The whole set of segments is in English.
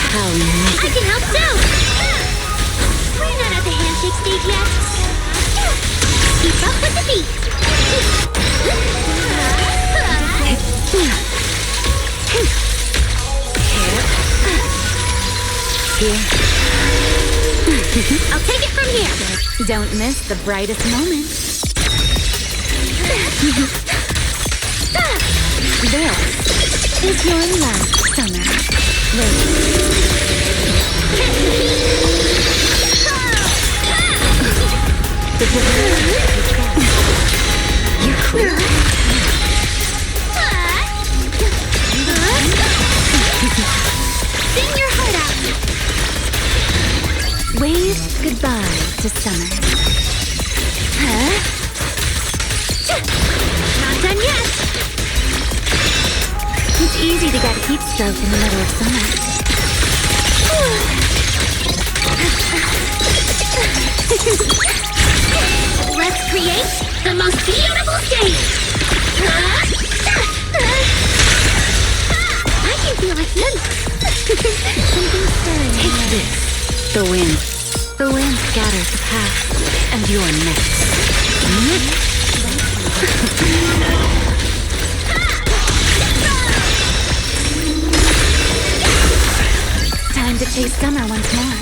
How nice. I can help too! We're not at the handshake stage yet. Keep up with the beat! Here. I'll take it from here! Don't miss the brightest moment. This is your last summer. You're cool. Sing your heart out! Wave goodbye to summer. Not done yet! It's easy to get heat stroke in the middle of summer. Let's create the most beautiful stage! I can feel a heat! Something stirring. Take this. The wind. The wind scatters the past, and you're next. Time to chase summer once more.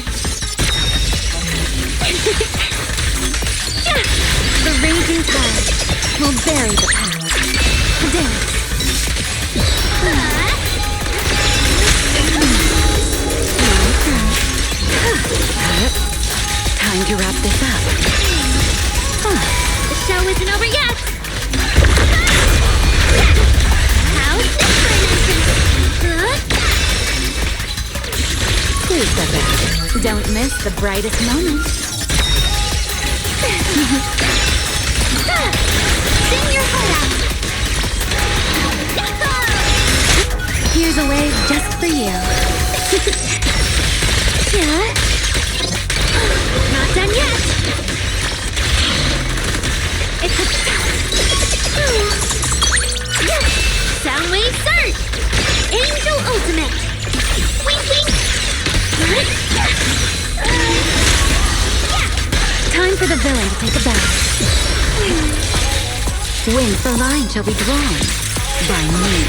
The raging tide will bury the past. Dance. Time to wrap this up. The show isn't over yet! How's this for an entrance? Please step back. Don't miss the brightest moment. Sing your heart out! Here's a wave just for you. Not done yet! It's a Soundwave Surge! Angel Ultimate! Wink wink! Time for the villain to take a bow. Wind for line shall be drawn by me.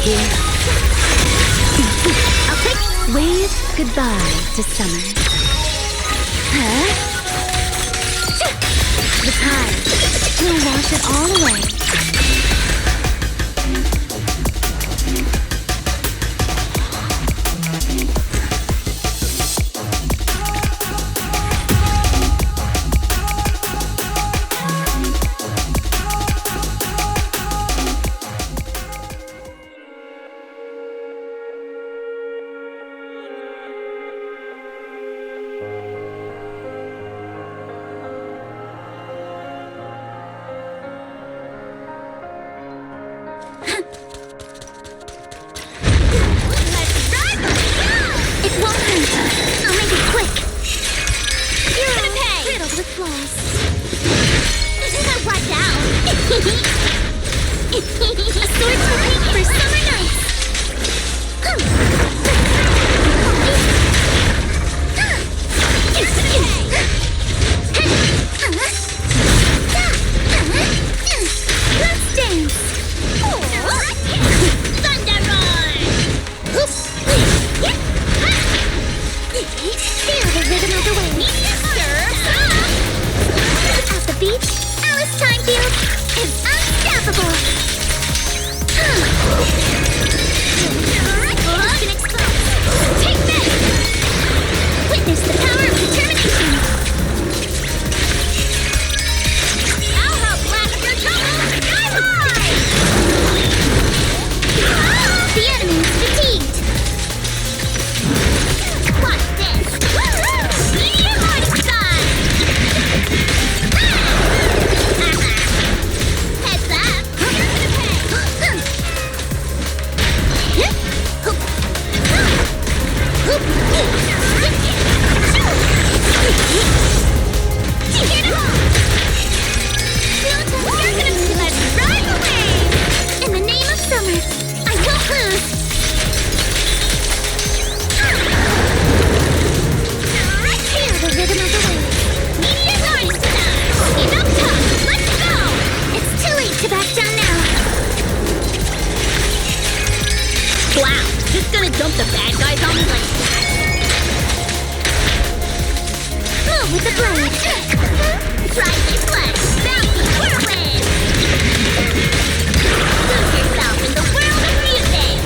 Here. I'll take Wave goodbye to summer. The tide will wash it all away. Alice Timefield is unstoppable! something like that. Move with the blade. Try this one. Bouncy whirlwind. Lose yourself in the world of music.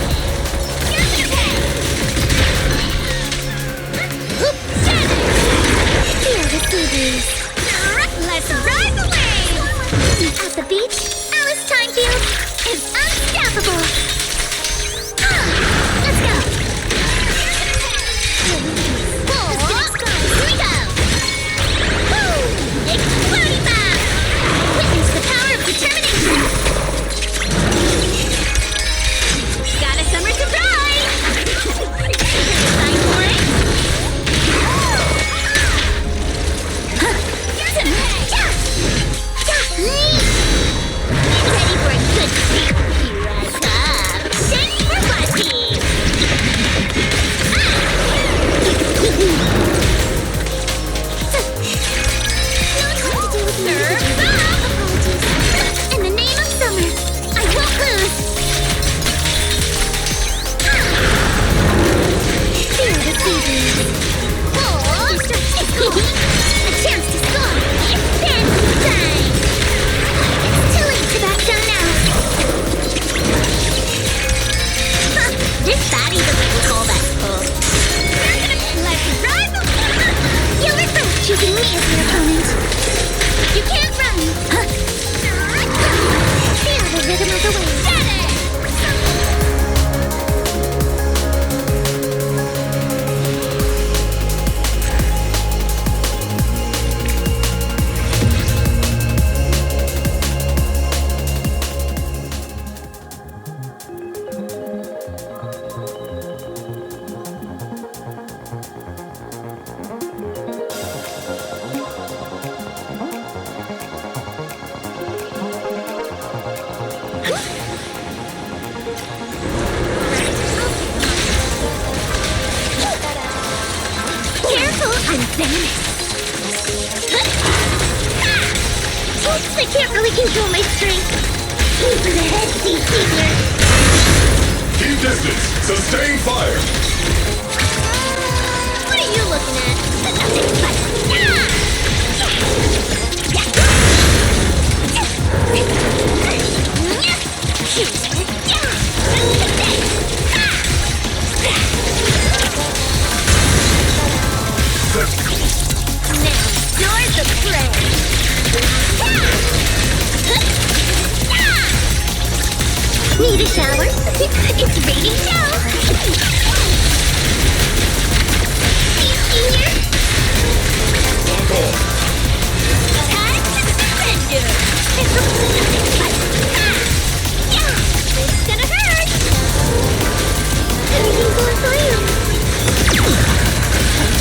Feel the sea breeze. Let's ride the wave! At the beach, Alice Timefield is unstoppable. Let's go! Here we go! Woo! Exploding back! Witness the power of determination! Got a summer surprise! Time for it? Ready for a good sleep? Here I come. Thanks for watching. Serve up! In the name of summer, I won't lose. Feel the sea breeze. A chance to soar. It's fancy time. Too late to back down now. This baddie doesn't call that pull. Let's ride the... You'll regret choosing me as your opponent. You can't run. Feel the rhythm of the waves. Get it! Oops, I can't really control my strength. Keep the head, Cissia. Keep distance. Sustain fire. What are you looking at? Now, start the play. Need a shower? It's raining now. Senior. Nangong. Time to surrender. It's gonna hurt. Everything's going fine.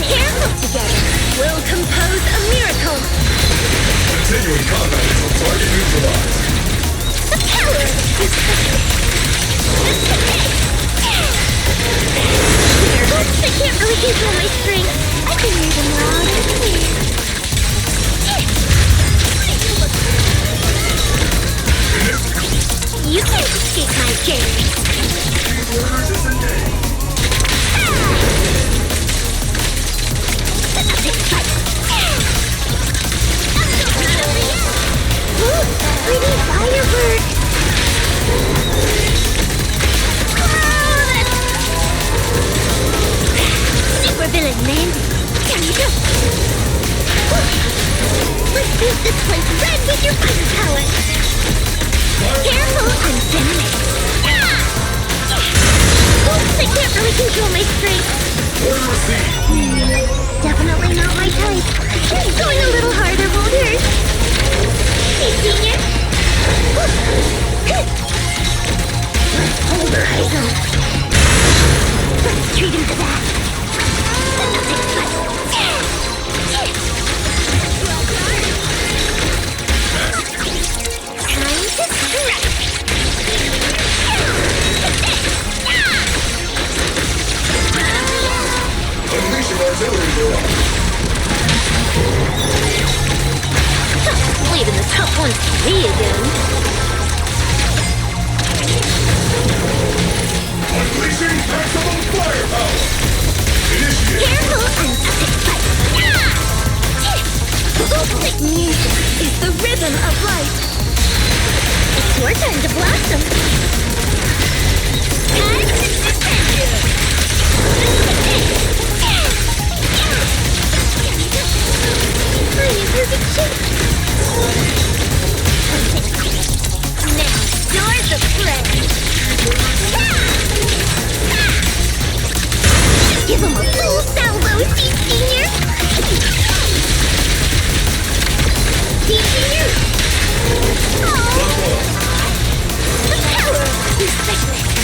Careful together. We'll compose a miracle. Continuing combat until target neutralized. The power of this I can't really control my strength. I can hear them loud and clear. You can't escape my gaze. Ooh, pretty fireworks! Super villain Mandy! Can you go? Let's paint this place red with your fire power! Careful, I'm venomous! Oops, I can't really control my strength! Order received. Definitely not my type. Going a little harder won't hurt. Hey, Senior! Let's pulverize him! Let's treat him to that! Time to strike! Unleashing artillery barrage. Leaving the tough ones to me again. Unleashing maximum firepower. specialist.